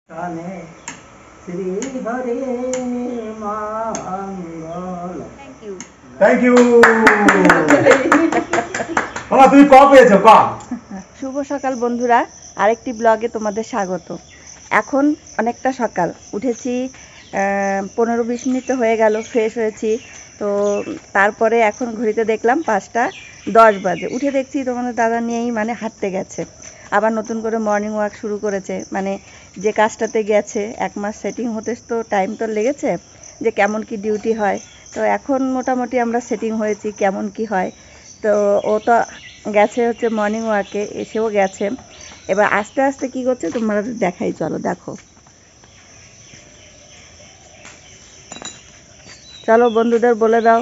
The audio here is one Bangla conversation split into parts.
Thank you. তুমি ক পেয়েছো ক? শুভ সকাল বন্ধুরা, আরেকটি ব্লগে তোমাদের স্বাগত। এখন অনেকটা সকাল, উঠেছি 15-20 মিনিট তো হয়ে গেল, ফ্রেশ হয়েছি। তো তারপরে এখন ঘড়িতে দেখলাম 5টা 10 বাজে। উঠে দেখছি তোমাদের দাদা নিয়েই মানে হাঁটতে গেছে, আবার নতুন করে মর্নিং ওয়াক শুরু করেছে। মানে যে কাজটাতে গেছে 1 মাস সেটিং হতে তো টাইম তো লেগেছে, যে কেমন কি ডিউটি হয়। তো এখন মোটামুটি আমরা সেটিং হয়েছি কেমন কি হয়। তো ও তো গেছে হচ্ছে মর্নিং ওয়াকে, এসেও গেছে। এবার আস্তে আস্তে কি করছে তোমরা দেখাই, চলো দেখো। চলো বন্ধুদের বলে দাও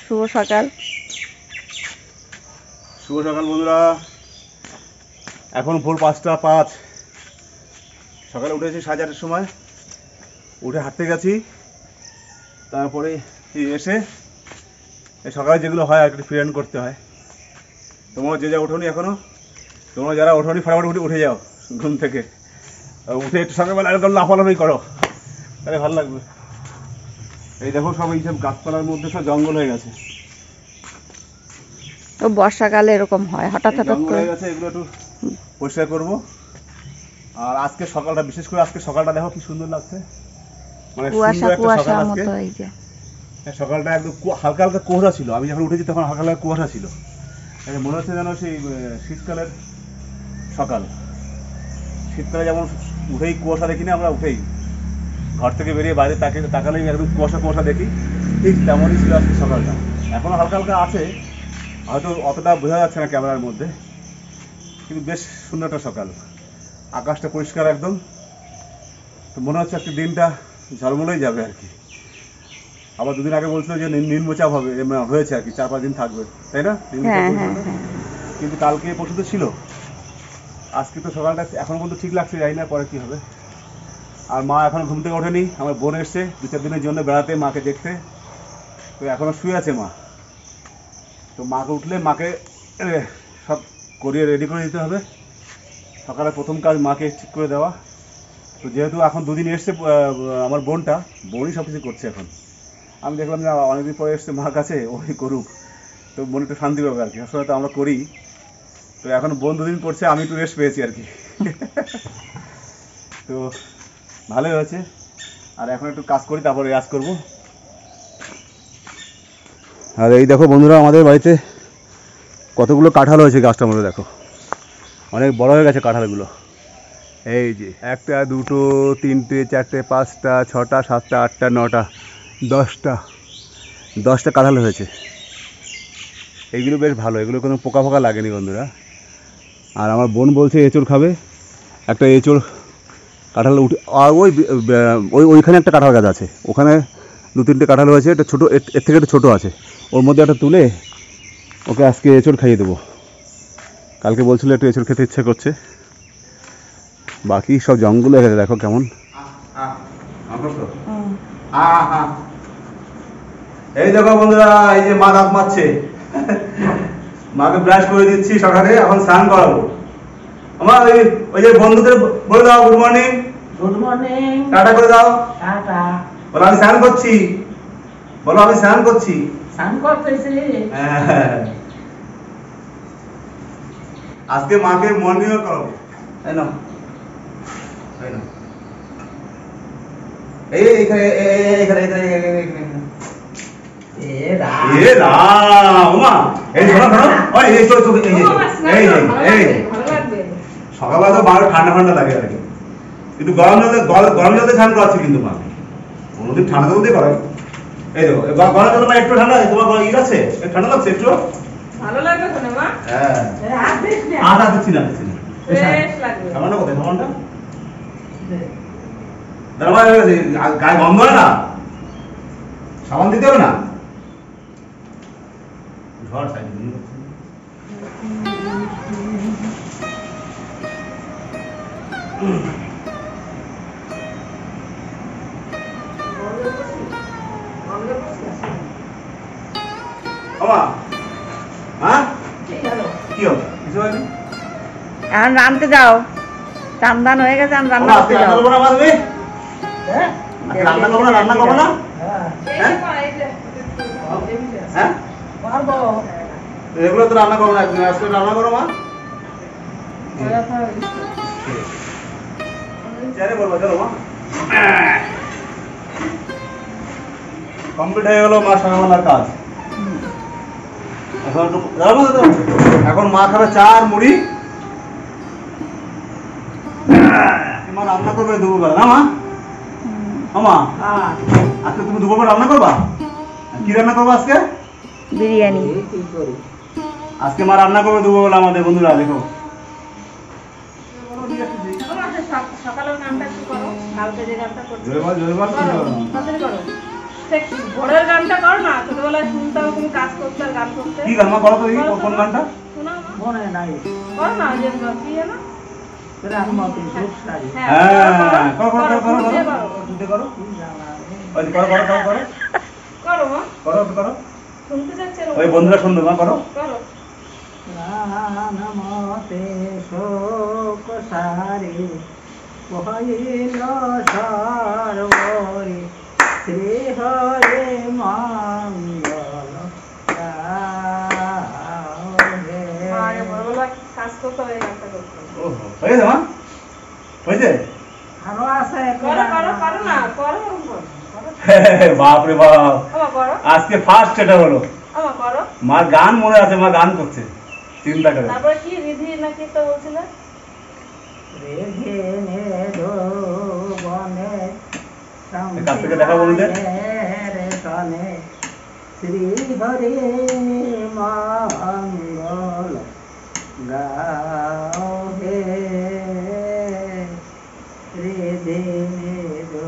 শুভ সকাল। শুভ সকাল বন্ধুরা, এখন ভোর 5টা 5। সকালে উঠেছি 8:30-এর সময়, উঠে হাঁটতে গেছি। তারপরে এসে সকালে যেগুলো হয় আর একটু ফ্রিহ্যান্ড করতে হয়। তোমরা যে যা ওঠোনি এখনো, তোমরা যারা ওঠোনি ফটাফট উঠে যাও ঘুম থেকে। উঠে একটু সকালবেলা এরকম লাফালাফি করো, তাহলে ভালো লাগবে। এই দেখো সব এইসব গাছপালার মধ্যে সব জঙ্গল হয়ে গেছে। তো বর্ষাকালে এরকম হয়, হঠাৎ হঠাৎ করে হয়ে গেছে। এগুলো একটু পরিষ্কার করবো। আর আজকে সকালটা, বিশেষ করে আজকে সকালটা দেখো কি সুন্দর লাগছে, মানে কুয়াশা সুন্দর একটা কুয়াশা সকাল আজকে। মতো। এই যে সকালটা একদম হালকা হালকা কুয়াশা ছিল, আমি যখন উঠেছি তখন হালকা হালকা কুয়াশা ছিল। মনে হচ্ছে যেন সেই শীতকালের সকাল। শীতকালে যেমন উঠেই কুয়াশা দেখি না আমরা, উঠেই ঘর থেকে বেরিয়ে বাইরে তাকালেই একদম কুয়াশা কুয়াশা দেখি, ঠিক তেমনই ছিল আজকে সকালটা। এখনো হালকা হালকা আছে, হয়তো অতটা বোঝা যাচ্ছে না ক্যামেরার মধ্যে, কিন্তু বেশ সুন্দর একটা সকাল। আকাশটা পরিষ্কার একদম। তো মনে হচ্ছে আজকে দিনটা ঝলমলেই যাবে আর কি। আবার 2 দিন আগে বলছিল যে নিম্নচাপ হবে, হয়েছে আর কি, 4-5 দিন থাকবে, তাই না? কিন্তু কালকে পরশু তো ছিল। আজকে তো সকালটা এখন পর্যন্ত ঠিক লাগছে, জানি না পরে কি হবে। আর মা এখনো ঘুম থেকে ওঠেনি। আমার বোন এসছে 2-4 দিনের জন্য বেড়াতে, মাকে দেখতে। তো এখনো শুয়ে আছে মা। তো মাকে উঠলে মাকে সব করিয়ে রেডি করে দিতে হবে। সকালে প্রথম কাজ মাকে ঠিক করে দেওয়া। তো যেহেতু এখন 2 দিন এসছে আমার বোনই সব কিছু করছে এখন। আমি দেখলাম যে অনেকদিন পরে এসছে মার কাছে, ওই করুক, তো বোন একটু শান্তি পাবে আর কি। সবসময় তো আমরা করি। তো এখন বোন 2 দিন করছে, আমি একটু রেস্ট পেয়েছি আর কি। তো ভালোই হয়েছে। আর এখন একটু কাজ করি, তারপর রেয়াজ করবো। আর এই দেখো বন্ধুরা, আমাদের বাড়িতে কতগুলো কাঁঠাল হয়েছে গাছটার মধ্যে, দেখো অনেক বড় হয়ে গেছে কাঁঠালগুলো। এই যে 1টা 2টো 3টে 4টে 5টা 6টা 7টা 8টা 9টা 10টা কাঁঠাল হয়েছে। এইগুলো বেশ ভালো, এগুলো কোনো পোকা ফোকা লাগেনি বন্ধুরা। আর আমার বোন বলছে এঁচড় খাবে, একটা এঁচড় কাঁঠাল উঠে। আর ওইখানে একটা কাঁঠাল গাছ আছে, ওখানে 2-3টে কাঁঠাল হয়েছে। একটা ছোটো, এর থেকে একটু ছোটো আছে, ওর মধ্যে একটা তুলে ওকে আজকে এঁচড় খাইয়ে দেবো। কালকে বলছিল একটু এঁচড় খেতে ইচ্ছে করছে। বাকি সব জঙ্গল হয়ে গেছে, দেখো কেমন। এই দেখো বন্ধুরা, এই যে মা দাঁত মাজছে, মাকে ব্রাশ করে দিচ্ছি সকালে, এখন স্নান করাবো। আমার ওই যে বন্ধুদের বলে দাও good morning. Good morning. Tata করে দাও। টাটা। বলো আমি স্নান করছি। বলো আমি স্নান করছি। স্নান করতেছি। আজকে মাকে মর্নিং ওয়াক করাবো, তাই না? তাই না? এইখানে এইখানে এইখানে এ রাম মা, এই শোনো শোনো, ওই এই তো এই এই সকালবেলা তো বারো ঠান্ডা ঠান্ডা লাগে আর কি, কিন্তু গরম জলে স্নান করাচ্ছি কিন্তু মা, কোনোদিন ঠান্ডা জল দিয়ে করাই। এই দেখো গরম জল একটু ঠান্ডা, তোমার ই আছে ঠান্ডা লাগছে একটু? ভালো লাগবে তো না মা? হ্যাঁ আর দিস না। আর দিচ্ছি না, বেশ লাগবে। সামান্য কোথায় সামানটা দাঁড়া, গায়ে গন্ধ হয় না, সাবান দিতে হবে না। ঝড় সাইড রানতে যাও। টান হয়ে গেছে, আমি রান্না ওমা, করতে আজকে রান্না যাবো। করবো না মা তুমি? আজকে রান্না করবো না, রান্না করবো না? হ্যাঁ? হ্যাঁ? এগুলো তো রান্না করবো না একদিন, আজকে রান্না করো মা। চেয়ারে বলবো, চলো মা। কমপ্লিট হয়ে গেল মা সকালবেলার কাজ। এখন একটু দাঁড়াবো তো? এখন মা খাবে চা আর মুড়ি। মা রান্না করবে দুপুরবেলা না মা? মা আজকে তুমি দুপুরবেলা রান্না করবা? কি রান্না করবো আজকে? বিরিয়ানি। আজকে মা রান্না করবে দুপুরবেলা আমাদের বন্ধুরা, দেখো। সকালের গানটা একটু করো, কালকে যে গানটা করছো জোরে বল, জোরে বল, করো, তাড়াতাড়ি করো। ভোরের গানটা করো না, ছোটবেলায় শুনতাম তুমি কাজ করতে আর গান করতে। কি গান মা করো তো, এই কোন গানটা? শোনাও না। করো না, যে কি যেন? হ্যাঁ, হ্যাঁ, করো করো করো করো করো, করো করো। শুনতে করো। ওই করো করো করো করো করো মা, করো করো। শুনতে যাচ্ছে ওই বন্ধুরা শুনবে মা, করো। করো। মতে শোক সারে কহিল সর্বরে শ্রী হরে মঙ্গল গাহে। আগে ভোরবেলা কাজ করতে হবে, এই গানটা করতে হবে। ওহো, হয়েছে মা? হয়েছে? আরো আছে করো করো করো না, করো এরকম করো। বাপ রে বাপ, আমা করো, আজকে ফার্স্ট এটা হলো। আমা করো। মার গান মনে আছে, মা গান করছে, চিন্তা করে। তারপরে কি রিধি নাকি তো বলছিলে? রেধে নে দো বনে কাছ থেকে দেখা বললে? সনে শ্রী হরে মঙ্গল গাও হে রেধে নে দো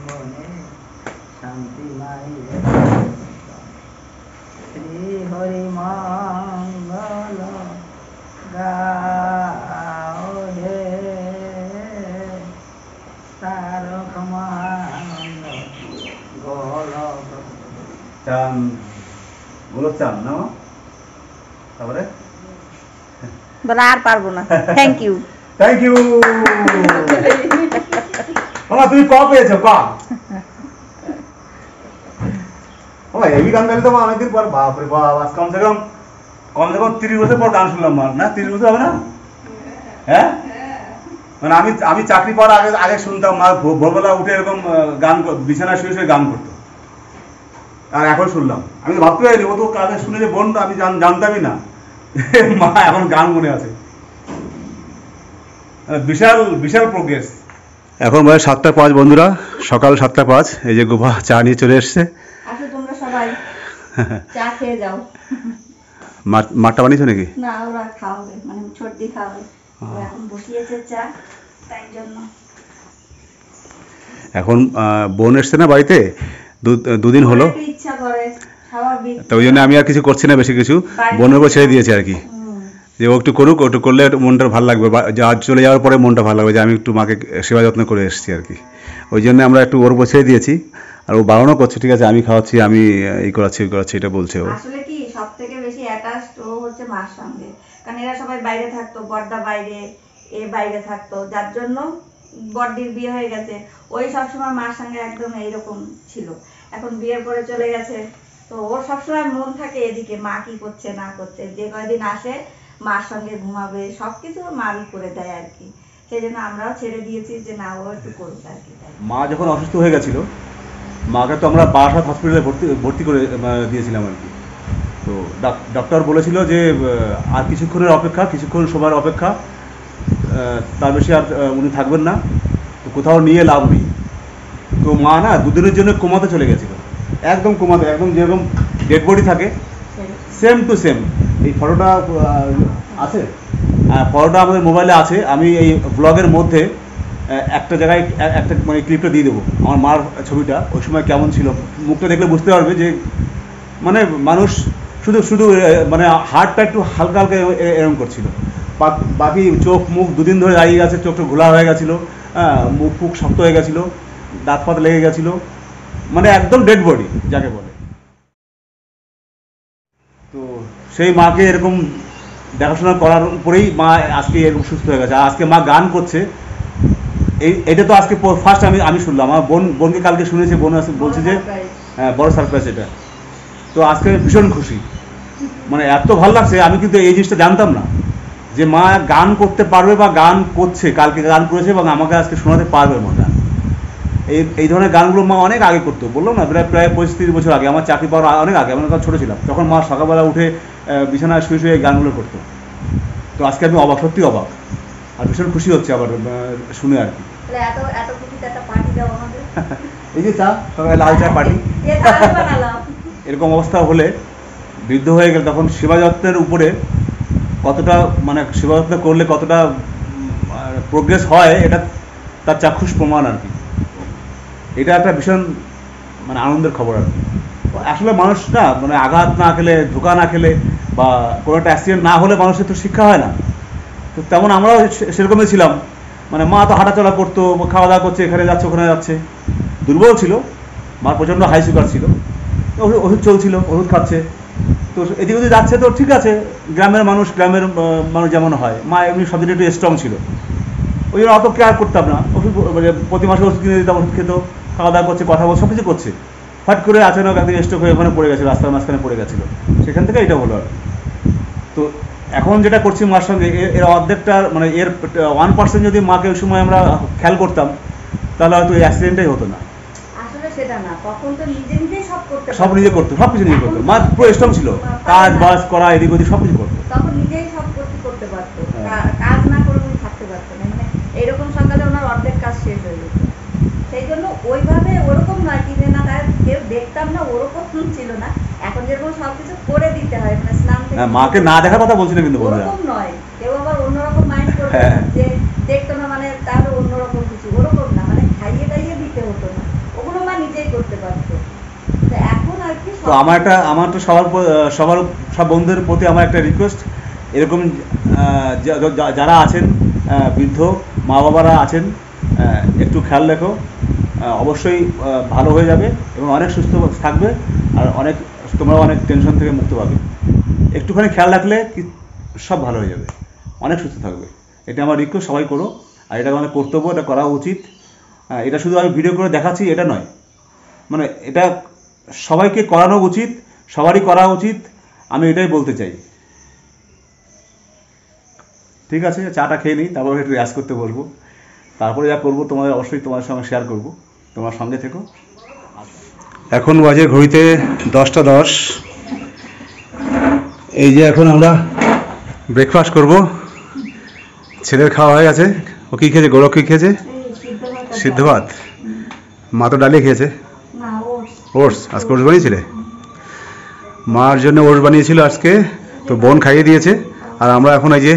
বনে শান্তি মাই শ্রী হরি মঙ্গল গাও হে তারক মানন্দ গোলক চান গোলক চান না মা? তারপরে বলে আর পারবো না, থ্যাংক ইউ। Thank you. মামা তুমি ক পেয়েছো, ক? মামা হেভি গান গাইলে তো মা অনেকদিন পর, বাপ রে বাপ, আজ কমসে কম 30 বছর পর গান শুনলাম মা, না 30 বছর হবে না? হ্যাঁ, মানে আমি চাকরি করার আগে আগে শুনতাম মা ভোরবেলা উঠে এরকম গান বিছানায় শুয়ে শুয়ে গান করতো, আর এখন শুনলাম। আমি তো ভাবতে পারিনি ও তো কাজে শুনে যে বোন, আমি জানতামই না মা এখন গান মনে আছে। বিশাল বিশাল প্রোগ্রেস। এখন বাজে 7:05 বন্ধুরা, সকাল 7:05। এই যে গোপা চা নিয়ে চলে এসছে। আসো তোমরা সবাই চা খেয়ে যাও। মাঠটা বানিয়েছো নাকি? না, ওরা খাওয়াবে, মানে ছোটদি খাওয়াবে। ওরা এখন বসিয়েছে চা, তাই জন্য। এখন বোন এসছে না বাড়িতে, দুদিন হলো, একটু ইচ্ছা করে, স্বাভাবিক। তো ওই জন্য আমি আর কিছু করছি না বেশি কিছু, বোনের উপর ছেড়ে দিয়েছি আর কি, যে ও একটু করুক, একটু করলে একটু মনটা ভালো লাগবে, আজ চলে যাওয়ার পরে মনটা ভালো লাগবে যে আমি একটু মাকে সেবা যত্ন করে এসেছি আর কি। ওই জন্য আমরা একটু ওর উপর ছেড়ে দিয়েছি, আর ও বারণও করছে, ঠিক আছে আমি খাওয়াচ্ছি, আমি এই করাচ্ছি ওই করাচ্ছি, এটা বলছে ও। আসলে কি সব থেকে বেশি অ্যাটাচড ও হচ্ছে মার সঙ্গে, কারণ এরা সবাই বাইরে থাকতো, বড়দা বাইরে, এ বাইরে থাকতো, যার জন্য বড়দির বিয়ে হয়ে গেছে। ওই সবসময় মার সঙ্গে একদম এইরকম ছিল। এখন বিয়ের পরে চলে গেছে, তো ওর সবসময় মন থাকে এদিকে, মা কি করছে না করছে। যে কয়দিন আসে মার সঙ্গে ঘুমাবে, সবকিছু মারই করে দেয় আর কি। সেই জন্য আমরাও ছেড়ে দিয়েছি যে না, ও একটু করুক আর কি। মা যখন অসুস্থ হয়ে গেছিল, মাকে তো আমরা বারাসাত হসপিটালে ভর্তি করে দিয়েছিলাম আর কি। তো ডক্টর বলেছিল যে আর কিছুক্ষণের অপেক্ষা, কিছুক্ষণ সময়ের অপেক্ষা, তার বেশি আর উনি থাকবেন না, তো কোথাও নিয়ে লাভ নেই। তো মা না দুদিনের জন্য কোমাতে চলে গেছিল, একদম কোমাতে, একদম যেরকম ডেড বডি থাকে সেম টু সেম। এই ফটোটা আছে, ফটোটা আমাদের মোবাইলে আছে। আমি এই ব্লগের মধ্যে একটা জায়গায় একটা মানে ক্লিপটা দিয়ে দেবো, আমার মার ছবিটা ওই সময় কেমন ছিল, মুখটা দেখলে বুঝতে পারবে যে মানে মানুষ শুধু শুধু মানে হার্টটা একটু হালকা হালকা এরকম করছিল, বাকি চোখ মুখ দুদিন ধরে দাঁড়িয়ে গেছে, চোখটা ঘোলা হয়ে গেছিলো, মুখ ফুক শক্ত হয়ে গেছিলো, দাঁত ফাত লেগে গেছিলো, মানে একদম ডেড বডি যাকে বলে। তো সেই মাকে এরকম দেখাশোনা করার উপরেই মা আজকে এরকম সুস্থ হয়ে গেছে। আর আজকে মা গান করছে, এটা তো আজকে ফার্স্ট আমি শুনলাম। আমার বোনকে কালকে শুনেছি, বোন বলছে যে হ্যাঁ বড় সারপ্রাইজ এটা। তো আজকে ভীষণ খুশি, মানে এত ভালো লাগছে। আমি কিন্তু এই জিনিসটা জানতাম না যে মা গান করতে পারবে বা গান করছে, কালকে গান করেছে এবং আমাকে আজকে শোনাতে পারবে মা গান। এই ধরনের গানগুলো মা অনেক আগে করতো, বললাম না প্রায় 25-30 বছর আগে, আমার চাকরি পাওয়ার অনেক আগে, আমি তখন ছোটো ছিলাম, তখন মা সকালবেলা উঠে বিছানায় শুয়ে শুয়ে এই গানগুলো করতো। তো আজকে আমি অবাক, সত্যি অবাক, আর ভীষণ খুশি হচ্ছে আবার শুনে আর কি। এই যে চা, সকালে লাল চা পার্টি। এরকম অবস্থা হলে, বৃদ্ধ হয়ে গেলে তখন সেবা যত্নের উপরে কতটা, মানে সেবা যত্ন করলে কতটা প্রোগ্রেস হয়, এটা তার চাক্ষুষ প্রমাণ আর কি। এটা একটা ভীষণ মানে আনন্দের খবর আর কি। আসলে মানুষ না, মানে আঘাত না খেলে, ধোঁকা না খেলে বা কোনো একটা অ্যাক্সিডেন্ট না হলে মানুষের তো শিক্ষা হয় না। তো তেমন আমরাও সেরকমই ছিলাম, মানে মা তো হাঁটাচলা করতো, খাওয়া দাওয়া করছে, এখানে যাচ্ছে ওখানে যাচ্ছে। দুর্বল ছিল, মার প্রচণ্ড হাই সুগার ছিল, ওষুধ চলছিল, ওষুধ খাচ্ছে। তো এদিক ওদিক যাচ্ছে, তো ঠিক আছে, গ্রামের মানুষ যেমন হয়, মা এমনি সব দিন একটু স্ট্রং ছিল, ওই জন্য অত কেয়ার করতাম না। ওষুধ মানে প্রতি মাসে ওষুধ কিনে দিতাম, ওষুধ খেতো, খাওয়া দাওয়া করছে, কথা বল, সব কিছু করছে। হট করে আচানক একদিন স্ট্রোক হয়ে ওখানে পড়ে গেছে, রাস্তার মাঝখানে পড়ে গেছিলো, সেখান থেকে এটা হলো আর। তো এখন যেটা করছি মার সঙ্গে, এর অর্ধেকটা, মানে এর 1% যদি মাকে ওই সময় আমরা খেয়াল করতাম, তাহলে হয়তো এই অ্যাক্সিডেন্টটাই হতো না। সব নিজে করতো, সব কিছু নিজে করতো, মা পুরো স্ট্রং ছিল, কাজ বাজ করা, এদিক ওদিক সব কিছু করতো। তখন নিজেই সব করতে পারতো, কাজ না করে উনি থাকতে পারতো না। মানে এরকম সকালে ওনার অর্ধেক কাজ শেষ হয়ে যেত। সেই জন্য ওইভাবে ওরকম নয় কি যে না তার কেউ দেখতাম না, ওরকম ছিল না। এখন যেরকম সবকিছু করে দিতে হয়, মানে স্নান থেকে মাকে না দেখার কথা বলছি না কিন্তু বন্ধুরা, ওরকম নয়। কেউ আবার অন্যরকম মাইন্ড করবে যে দেখতো না মানে তাহলে অন্যরকম কিছু, ওরকম না, মানে খাইয়ে দাইয়ে দিতে হতো না, ওগুলো মা নিজেই করতে পারতো। এখন আর কি, তো আমার তো সব বন্ধুদের প্রতি আমার একটা রিকোয়েস্ট, এরকম যারা আছেন বৃদ্ধ মা বাবারা আছেন, একটু খেয়াল রেখো, অবশ্যই ভালো হয়ে যাবে এবং অনেক সুস্থ থাকবে, আর তোমরাও অনেক টেনশন থেকে মুক্ত পাবে। একটুখানি খেয়াল রাখলে সব ভালো হয়ে যাবে, অনেক সুস্থ থাকবে। এটা আমার রিকোয়েস্ট, সবাই করো। আর এটা আমাদের কর্তব্য, এটা করা উচিত। এটা শুধু আমি ভিডিও করে দেখাচ্ছি এটা নয়, মানে এটা সবাইকে করানো উচিত, সবারই করা উচিত, আমি এটাই বলতে চাই। ঠিক আছে, চাটা খেয়ে নিই, তারপরে একটু রেয়াজ করতে বলবো, তারপরে যা করবো তোমাদের অবশ্যই তোমার সঙ্গে শেয়ার করবো, তোমার সঙ্গে থেকো। এখন বাজে ঘড়িতে 10টা 10। এই যে এখন আমরা ব্রেকফাস্ট করব। ছেলের খাওয়া হয়ে গেছে, ও কী খেয়েছে, গৌরব কী খেয়েছে? সিদ্ধ ভাত। মা তো ডালি খেয়েছে, ওটস। আজকে ওটস বানিয়েছিলে? মার জন্য ওটস বানিয়েছিল আজকে, তো বোন খাইয়ে দিয়েছে। আর আমরা এখন এই যে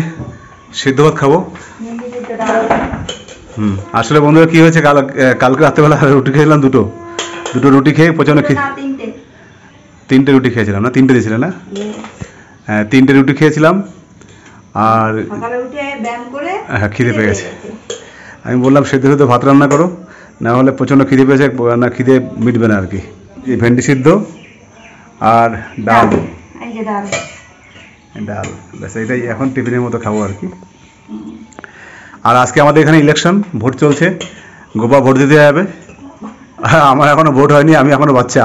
সিদ্ধ ভাত খাবো। আসলে বন্ধুরা কী হয়েছে, কালকে রাত্রেবেলা রুটি খেয়েছিলাম, দুটো রুটি খেয়ে প্রচণ্ড তিনটে রুটি খেয়েছিলাম না, তিনটে দিয়েছিলাম না? হ্যাঁ, 3টে রুটি খেয়েছিলাম। আর হ্যাঁ, খিদে পেয়ে গেছে। আমি বললাম সেদ্ধ ভাত রান্না করো, না হলে প্রচণ্ড খিদে পেয়েছে, না খিদে মিটবে না আর কি। এই ভেন্ডি সিদ্ধ আর ডাল, ব্যাস এটাই এখন টিফিনের মতো খাবো আর কি। আর আজকে আমাদের এখানে ইলেকশন, ভোট চলছে, গোপা ভোট দিতে যাবে। আমার এখনো ভোট হয়নি, আমি এখনো বাচ্চা,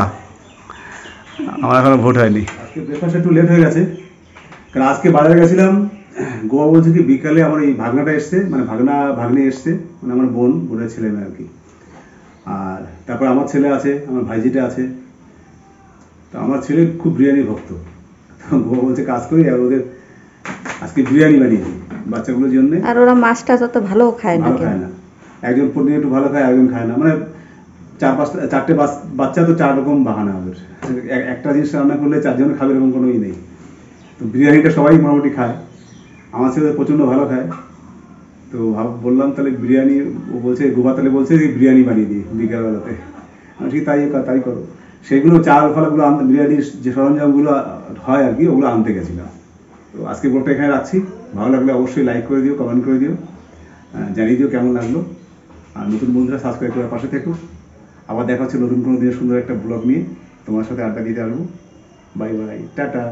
আমার এখনো ভোট হয়নি। আজকে ব্রেকফাস্ট একটু লেট হয়ে গেছে, কারণ আজকে বাজারে গেছিলাম। গোপা বলছে কি বিকালে আমার এই ভাগনাটা এসছে, মানে ভাগ্নে এসছে, মানে আমার বোনের ছেলে মেয়ে আর কি। আর তারপর আমার ছেলে আছে, আমার ভাইজিটা আছে। তো আমার ছেলে খুব বিরিয়ানি ভক্ত, তো গোপা বলছে কাজ করি, আর ওদের আজকে বিরিয়ানি বানিয়েছি বাচ্চাগুলোর জন্য। আর ওরা মাছটা তত ভালো খায় না, একজন প্রতিদিন একটু ভালো খায়, একজন খায় না, মানে 4-5-4টে বাচ্চা, তো 4 রকম বাহানা ওদের। একটা জিনিস রান্না করলে 4 জন খাবে এরকম কোনো নেই। তো বিরিয়ানিটা সবাই মোটামুটি খায়, আমার ছেলে প্রচণ্ড ভালো খায়। তো বললাম তাহলে বিরিয়ানি, ও বলছে গোপা তাহলে বলছে যে বিরিয়ানি বানিয়ে দিই বিকালবেলাতে। আমি ঠিক তাই করো। সেগুলো চাল ফালাগুলো বিরিয়ানির যে সরঞ্জামগুলো হয় আর কি, ওগুলো আনতে গেছিলাম। তো আজকে ব্লগটা এখানে রাখছি। ভালো লাগলে অবশ্যই লাইক করে দিও, কমেন্ট করে দিও, জানিয়ে দিও কেমন লাগলো। আর নতুন বন্ধুরা সাবস্ক্রাইব করার পাশে থেকো। আবার দেখা হচ্ছে নতুন কোনো দিনের সুন্দর একটা ব্লগ নিয়ে তোমার সাথে আড্ডা দিতে আসবো। Bye bye, tata.